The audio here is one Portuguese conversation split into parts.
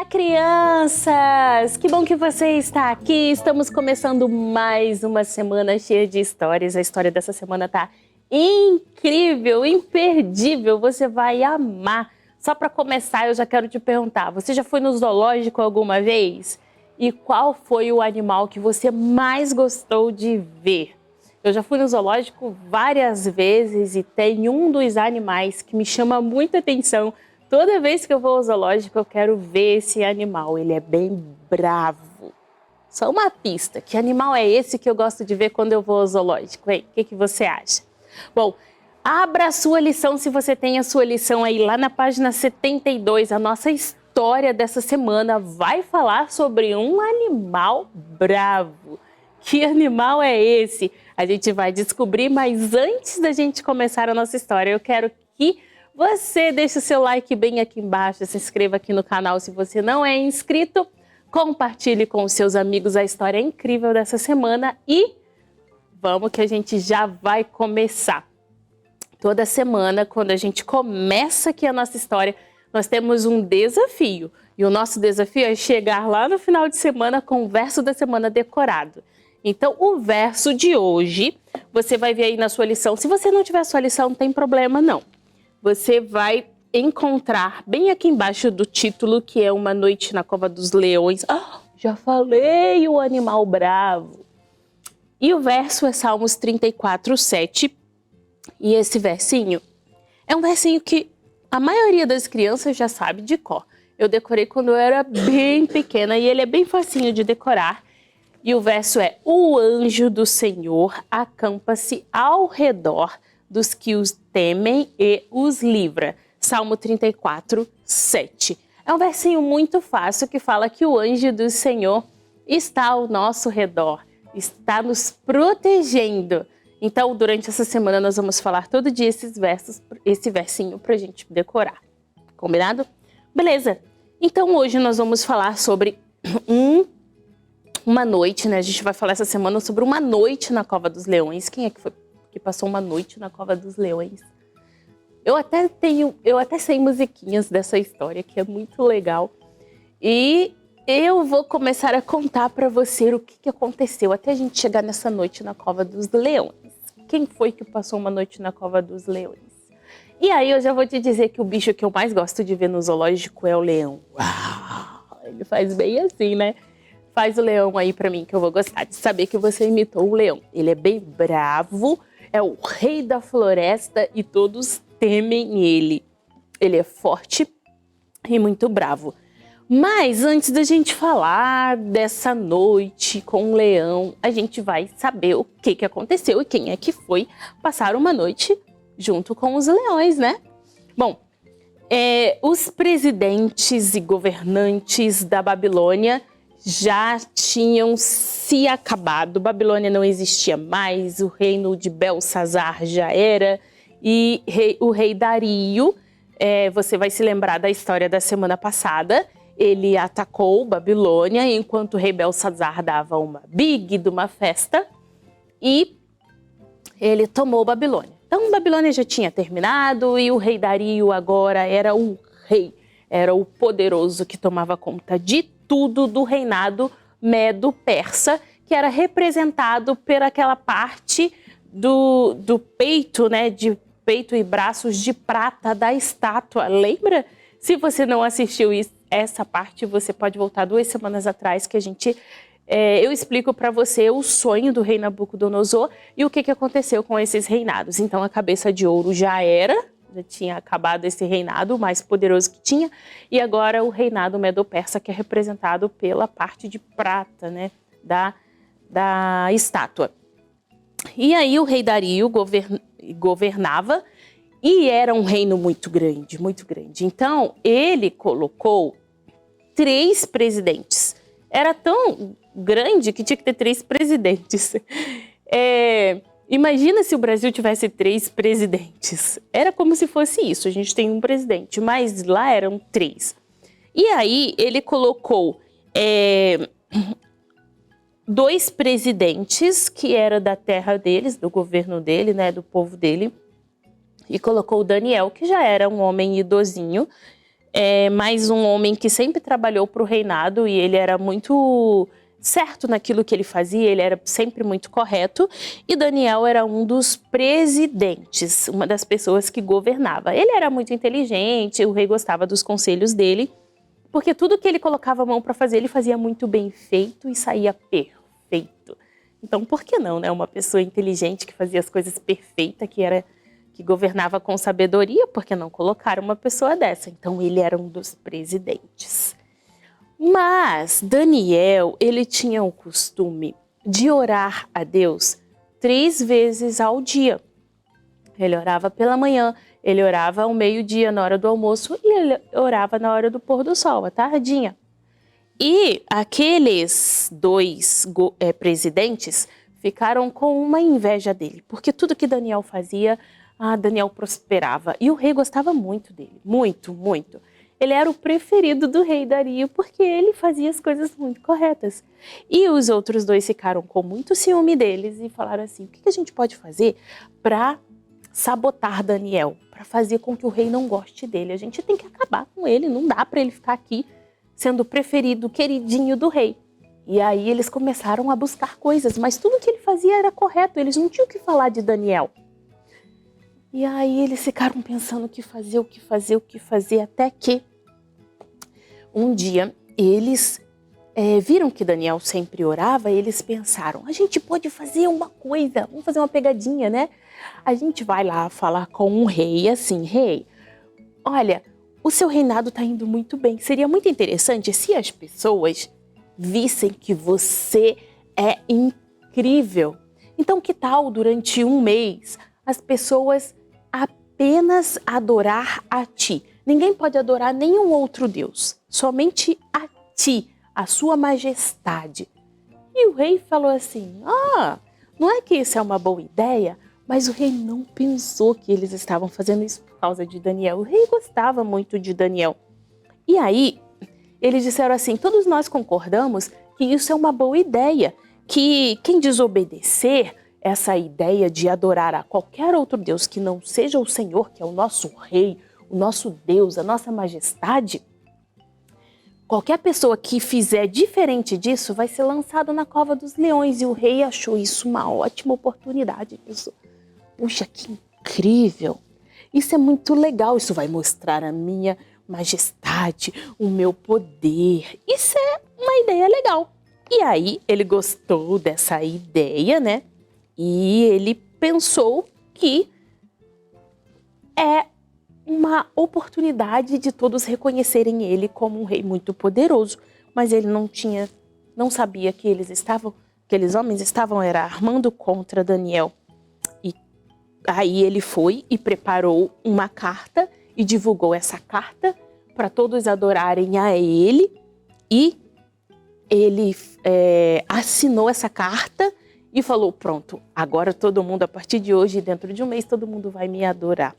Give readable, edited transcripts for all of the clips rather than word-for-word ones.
Crianças! Que bom que você está aqui. Estamos começando mais uma semana cheia de histórias. A história dessa semana tá incrível, imperdível. Você vai amar. Só para começar, eu já quero te perguntar, você já foi no zoológico alguma vez? E qual foi o animal que você mais gostou de ver? Eu já fui no zoológico várias vezes e tem um dos animais que me chama muita atenção. Toda vez que eu vou ao zoológico, eu quero ver esse animal. Ele é bem bravo. Só uma pista. Que animal é esse que eu gosto de ver quando eu vou ao zoológico, hein? O que você acha? Bom, abra a sua lição se você tem a sua lição aí lá na página 72. A nossa história dessa semana vai falar sobre um animal bravo. Que animal é esse? A gente vai descobrir, mas antes da gente começar a nossa história, eu quero que você deixe o seu like bem aqui embaixo, se inscreva aqui no canal se você não é inscrito, compartilhe com os seus amigos a história incrível dessa semana e vamos que a gente já vai começar. Toda semana, quando a gente começa aqui a nossa história, nós temos um desafio. E o nosso desafio é chegar lá no final de semana com o verso da semana decorado. Então, o verso de hoje, você vai ver aí na sua lição. Se você não tiver a sua lição, não tem problema não. Você vai encontrar bem aqui embaixo do título, que é Uma Noite na Cova dos Leões. Ah, já falei, o animal bravo. E o verso é Salmos 34, 7. E esse versinho é um versinho que a maioria das crianças já sabe de cor. Eu decorei quando eu era bem pequena e ele é bem facinho de decorar. E o verso é: o anjo do Senhor acampa-se ao redor dos que os temem e os livra. Salmo 34, 7. É um versinho muito fácil que fala que o anjo do Senhor está ao nosso redor, está nos protegendo. Então, durante essa semana, nós vamos falar todo dia esse versinho para a gente decorar. Combinado? Beleza. Então, hoje nós vamos falar sobre uma noite, né? A gente vai falar essa semana sobre uma noite na Cova dos Leões. Quem é que foi que passou uma noite na Cova dos Leões? Eu até sei musiquinhas dessa história, que é muito legal. E eu vou começar a contar para você o que aconteceu até a gente chegar nessa noite na Cova dos Leões. Quem foi que passou uma noite na Cova dos Leões? E aí eu já vou te dizer que o bicho que eu mais gosto de ver no zoológico é o leão. Uau! Ele faz bem assim, né? Faz o leão aí pra mim, que eu vou gostar de saber que você imitou o leão. Ele é bem bravo, é o rei da floresta e todos temem ele. Ele é forte e muito bravo. Mas antes da gente falar dessa noite com o leão, a gente vai saber o que aconteceu e quem é que foi passar uma noite junto com os leões, né? Bom, os presidentes e governantes da Babilônia já tinham se acabado. Babilônia não existia mais, o reino de Belsazar já era, e o rei Dario, você vai se lembrar da história da semana passada, ele atacou Babilônia enquanto o rei Belsazar dava uma festa e ele tomou Babilônia. Então Babilônia já tinha terminado e o rei Dario agora era o rei, era o poderoso que tomava conta de tudo do reinado medo-persa, que era representado por aquela parte do peito, né, de peito e braços de prata da estátua. Lembra? Se você não assistiu essa parte, você pode voltar 2 semanas atrás que eu explico para você o sonho do rei Nabucodonosor e o que aconteceu com esses reinados. Então a cabeça de ouro já tinha acabado esse reinado mais poderoso que tinha, e agora o reinado medo-persa, que é representado pela parte de prata, né, da estátua. E aí o rei Dario governava e era um reino muito grande, muito grande. Então ele colocou 3 presidentes. Era tão grande que tinha que ter 3 presidentes. Imagina se o Brasil tivesse 3 presidentes. Era como se fosse isso. A gente tem um presidente, mas lá eram 3. E aí ele colocou 2 presidentes que era da terra deles, do governo dele, né, do povo dele. E colocou o Daniel, que já era um homem idosinho, é mais um homem que sempre trabalhou para o reinado e ele era muito certo naquilo que ele fazia, ele era sempre muito correto. E Daniel era um dos presidentes, uma das pessoas que governava. Ele era muito inteligente, o rei gostava dos conselhos dele, porque tudo que ele colocava a mão para fazer, ele fazia muito bem feito e saía perfeito. Então, por que não, né? Uma pessoa inteligente que fazia as coisas perfeitas, que governava com sabedoria, por que não colocar uma pessoa dessa? Então, ele era um dos presidentes. Mas Daniel, ele tinha o costume de orar a Deus 3 vezes ao dia. Ele orava pela manhã, ele orava ao meio-dia na hora do almoço e ele orava na hora do pôr do sol, à tardinha. E aqueles 2 presidentes ficaram com uma inveja dele, porque tudo que Daniel fazia, Daniel prosperava. E o rei gostava muito dele, muito, muito. Ele era o preferido do rei Dario, porque ele fazia as coisas muito corretas. E os outros 2 ficaram com muito ciúme deles e falaram assim, o que a gente pode fazer para sabotar Daniel, para fazer com que o rei não goste dele? A gente tem que acabar com ele, não dá para ele ficar aqui sendo o preferido, queridinho do rei. E aí eles começaram a buscar coisas, mas tudo que ele fazia era correto, eles não tinham o que falar de Daniel. E aí eles ficaram pensando o que fazer, até que um dia eles viram que Daniel sempre orava e eles pensaram, a gente pode fazer uma coisa, vamos fazer uma pegadinha, né? A gente vai lá falar com o rei, assim, rei, olha, o seu reinado está indo muito bem. Seria muito interessante se as pessoas vissem que você é incrível. Então, que tal durante um mês as pessoas apenas adorar a ti? Ninguém pode adorar nenhum outro Deus, somente a ti, a sua majestade. E o rei falou assim, não é que isso é uma boa ideia? Mas o rei não pensou que eles estavam fazendo isso por causa de Daniel. O rei gostava muito de Daniel. E aí, eles disseram assim, todos nós concordamos que isso é uma boa ideia, que quem desobedecer essa ideia de adorar a qualquer outro Deus que não seja o Senhor, que é o nosso rei, o nosso Deus, a nossa majestade, qualquer pessoa que fizer diferente disso vai ser lançado na cova dos leões. E o rei achou isso uma ótima oportunidade. Pensou, puxa, que incrível! Isso é muito legal, isso vai mostrar a minha majestade, o meu poder. Isso é uma ideia legal. E aí ele gostou dessa ideia, né? E ele pensou que é uma oportunidade de todos reconhecerem ele como um rei muito poderoso. Mas ele não sabia que aqueles homens estavam armando contra Daniel. Aí ele foi e preparou uma carta e divulgou essa carta para todos adorarem a ele. E ele assinou essa carta e falou, pronto, agora todo mundo, a partir de hoje, dentro de um mês, todo mundo vai me adorar.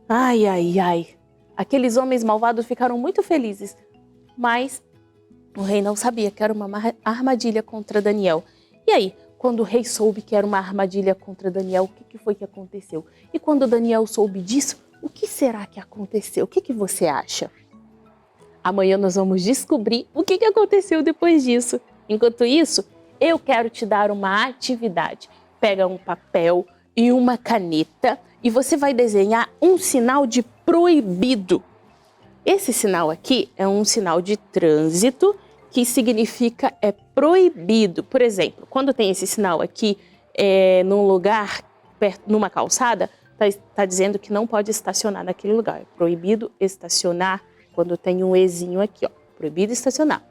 Ai, ai, ai. Aqueles homens malvados ficaram muito felizes, mas o rei não sabia que era uma armadilha contra Daniel. E aí, quando o rei soube que era uma armadilha contra Daniel, o que foi que aconteceu? E quando Daniel soube disso, o que será que aconteceu? O que você acha? Amanhã nós vamos descobrir o que aconteceu depois disso. Enquanto isso, eu quero te dar uma atividade. Pega um papel e uma caneta e você vai desenhar um sinal de proibido. Esse sinal aqui é um sinal de trânsito que significa proibido. Por exemplo, quando tem esse sinal aqui num lugar, numa calçada, está dizendo que não pode estacionar naquele lugar. É proibido estacionar quando tem um Ezinho aqui, ó. Proibido estacionar.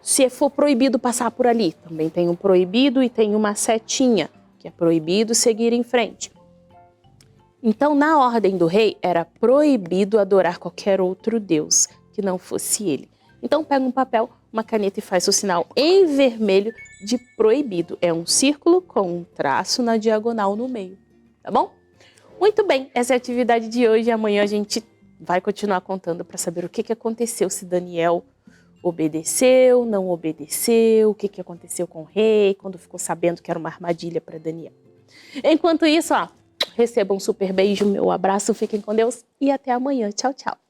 Se for proibido passar por ali, também tem um proibido e tem uma setinha, que é proibido seguir em frente. Então, na ordem do rei, era proibido adorar qualquer outro Deus que não fosse ele. Então, pega um papel, uma caneta e faz o sinal em vermelho de proibido. É um círculo com um traço na diagonal no meio, tá bom? Muito bem, essa é a atividade de hoje. Amanhã a gente vai continuar contando para saber o que aconteceu, se Daniel obedeceu, não obedeceu, o que aconteceu com o rei, quando ficou sabendo que era uma armadilha para Daniel. Enquanto isso, ó, Recebam um super beijo, meu abraço, fiquem com Deus e até amanhã. Tchau, tchau.